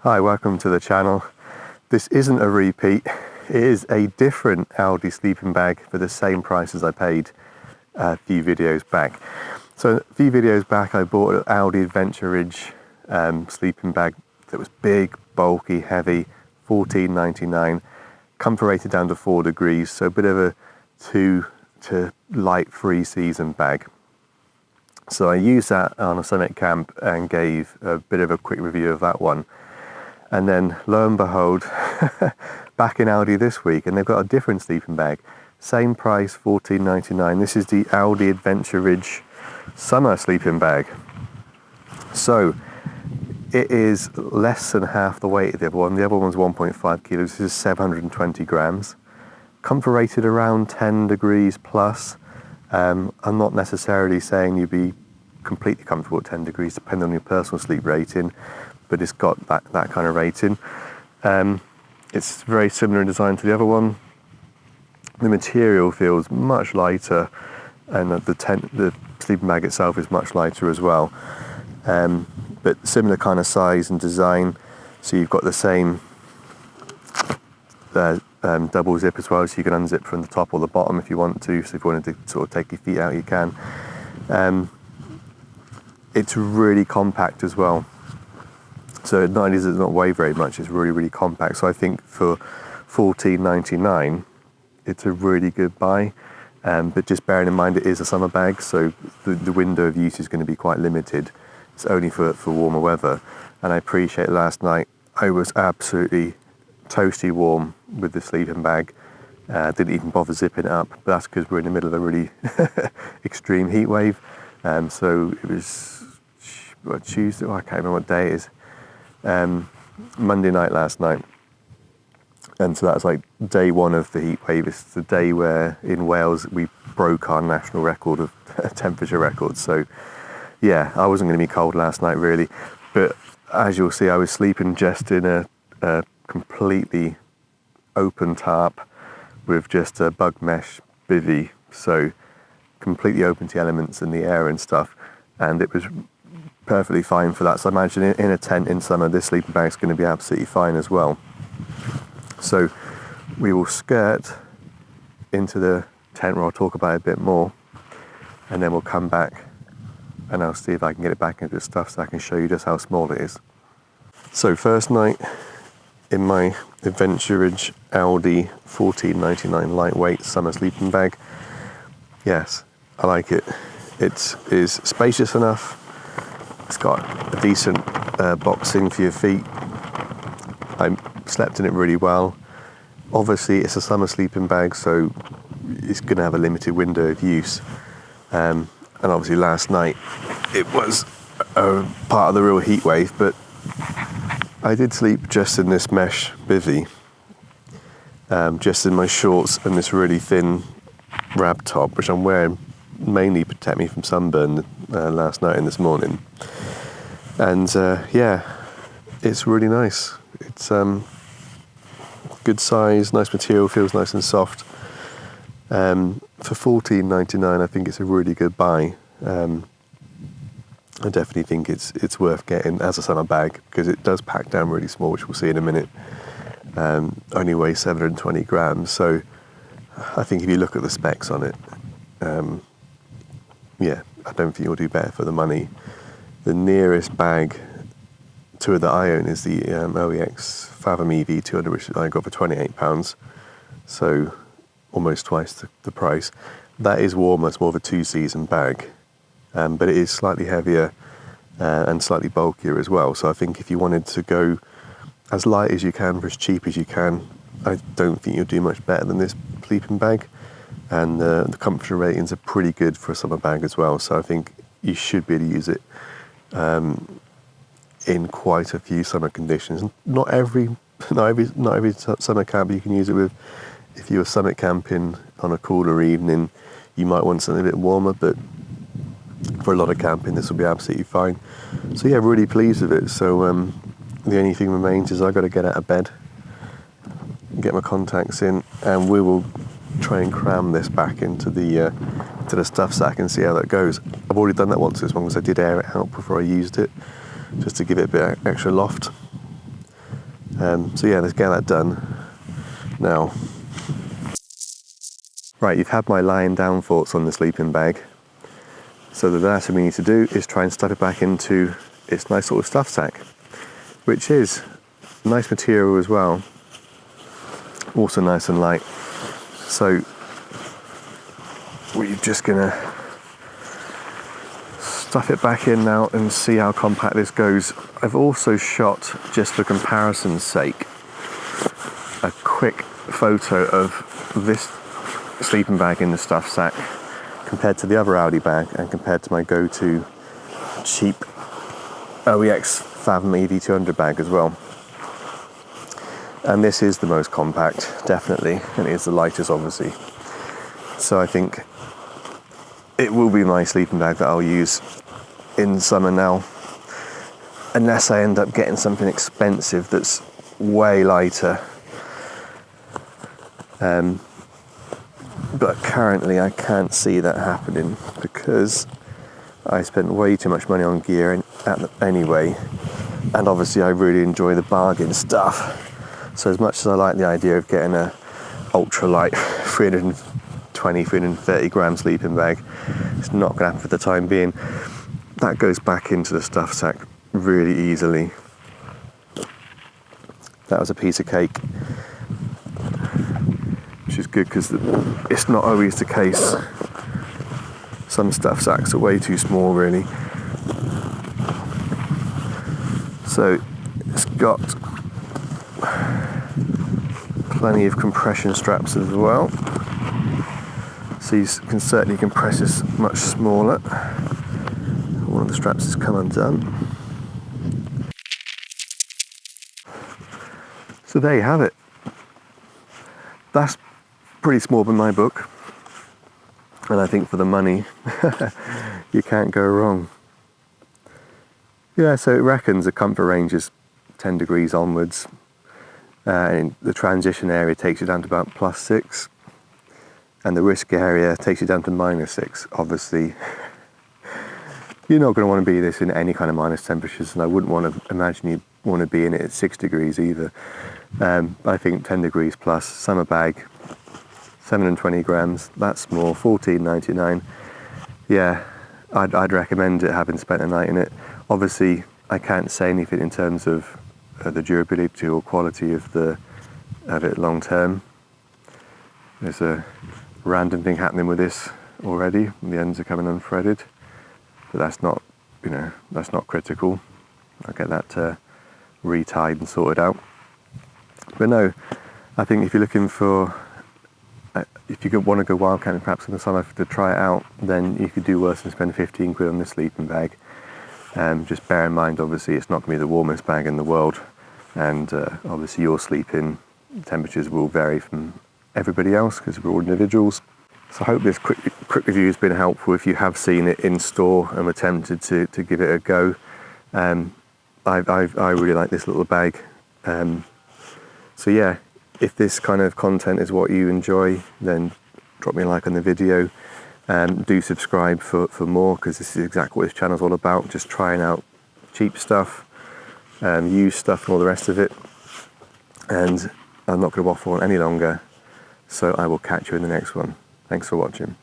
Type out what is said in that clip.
Hi, welcome to the channel. This isn't a repeat, it is a different Aldi sleeping bag for the same price as I paid a few videos back. So a few videos back I bought an Aldi Adventuridge sleeping bag that was big, bulky, heavy, $14.99, comfort rated down to 4 degrees, so a bit of a 2 to light 3 season bag. So I used that on a summit camp and gave a bit of a quick review of that one. And then lo and behold, back in Aldi this week, and they've got a different sleeping bag. Same price, $14.99. This is the Aldi Adventuridge summer sleeping bag. So it is less than half the weight of the other one. The other one's 1.5 kilos. This is 720 grams. Comfort rated around 10 degrees plus. I'm not necessarily saying you'd be completely comfortable at 10 degrees, depending on your personal sleep rating, but it's got that kind of rating. It's very similar in design to the other one. The material feels much lighter, and the sleeping bag itself is much lighter as well. But similar kind of size and design. So you've got the same double zip as well, so you can unzip from the top or the bottom if you want to. So if you wanted to sort of take your feet out, you can. It's really compact as well. So not only does it not weigh very much, it's really, really compact. So I think for $14.99, it's a really good buy. But just bearing in mind it is a summer bag, so the window of use is going to be quite limited. It's only for warmer weather. And I appreciate last night, I was absolutely toasty warm with the sleeping bag. Didn't even bother zipping it up, but that's because we're in the middle of a really extreme heat wave. So it was Tuesday, I can't remember what day it is. Monday night last night, and so that was like day one of the heat wave. It's the day where in Wales we broke our national record of temperature records. So yeah, I wasn't going to be cold last night really, but as you'll see, I was sleeping just in a completely open tarp with just a bug mesh bivvy, so completely open to elements and the air and stuff, and it was perfectly fine for that. So I imagine in a tent in summer, this sleeping bag is going to be absolutely fine as well. So we will skirt into the tent where I'll talk about it a bit more, and then we'll come back and I'll see if I can get it back into the stuff so I can show you just how small it is. So first night in my Adventuridge Aldi $14.99 lightweight summer sleeping bag. Yes, I like it. It is spacious enough. It's got a decent boxing for your feet. I slept in it really well. Obviously, it's a summer sleeping bag, so it's going to have a limited window of use. And obviously, last night it was part of the real heat wave, but I did sleep just in this mesh bivvy, just in my shorts and this really thin rab top, which I'm wearing mainly to protect me from sunburn last night and this morning. And yeah, it's really nice. It's good size, nice material, feels nice and soft. For $14.99, I think it's a really good buy. I definitely think it's worth getting as a summer bag because it does pack down really small, which we'll see in a minute. Only weighs 720 grams, so I think if you look at the specs on it, yeah, I don't think you'll do better for the money. The nearest bag to it that I own is the OEX Fathom EV 200, which I got for £28, so almost twice the price. That is warmer, it's more of a 2-season bag, but it is slightly heavier and slightly bulkier as well. So I think if you wanted to go as light as you can for as cheap as you can, I don't think you'll do much better than this sleeping bag. And the comfort ratings are pretty good for a summer bag as well. So I think you should be able to use it in quite a few summer conditions. Not every summer camp you can use it with. If you're summit camping on a cooler evening, you might want something a bit warmer, but for a lot of camping, this will be absolutely fine. So yeah, really pleased with it. So the only thing remains is I've got to get out of bed, get my contacts in, and we will try and cram this back into the stuff sack and see how that goes. I've already done that once as long as I did air it out before I used it, just to give it a bit of extra loft. So yeah, let's get that done now. Right, you've had my lying down thoughts on the sleeping bag. So the last thing we need to do is try and stuff it back into its nice sort of stuff sack, which is nice material as well, also nice and light. So we're just gonna stuff it back in now and see how compact this goes. I've also shot, just for comparison's sake, a quick photo of this sleeping bag in the stuff sack compared to the other Aldi bag and compared to my go-to cheap OEX Fathom EV200 bag as well. And this is the most compact, definitely, and it is the lightest, obviously. So I think it will be my sleeping bag that I'll use in summer now, unless I end up getting something expensive that's way lighter. But currently I can't see that happening because I spent way too much money on gear anyway, and obviously I really enjoy the bargain stuff. So as much as I like the idea of getting a ultralight 320, 330 gram sleeping bag, it's not going to happen for the time being. That goes back into the stuff sack really easily. That was a piece of cake, which is good because it's not always the case. Some stuff sacks are way too small, really. So it's got plenty of compression straps as well, so you can certainly compress this much smaller. One of the straps has come undone. So there you have it. That's pretty small in my book, and I think for the money you can't go wrong. Yeah, so it reckons the comfort range is 10 degrees onwards, and the transition area takes you down to about +6, and the risk area takes you down to -6. Obviously you're not going to want to be this in any kind of minus temperatures, and I wouldn't want to imagine you'd want to be in it at 6 degrees either. I think 10 degrees plus, summer bag, 720 grams, that's small, $14.99. Yeah, I'd recommend it, having spent a night in it. Obviously, I can't say anything in terms of the durability or quality of it long term. There's a random thing happening with this already. The ends are coming unthreaded, but that's not, that's not critical. I'll get that retied and sorted out. But no, I think if you're looking for, if you want to go wildcating perhaps in the summer to try it out, then you could do worse than spend 15 quid on this sleeping bag. Just bear in mind, obviously, it's not going to be the warmest bag in the world, and obviously your sleeping temperatures will vary from everybody else because we're all individuals. So I hope this quick review has been helpful if you have seen it in store and were tempted to give it a go. I really like this little bag. So yeah, if this kind of content is what you enjoy, then drop me a like on the video. Do subscribe for more, because this is exactly what this channel is all about, just trying out cheap stuff, used stuff and all the rest of it. And I'm not going to waffle on any longer, so I will catch you in the next one. Thanks for watching.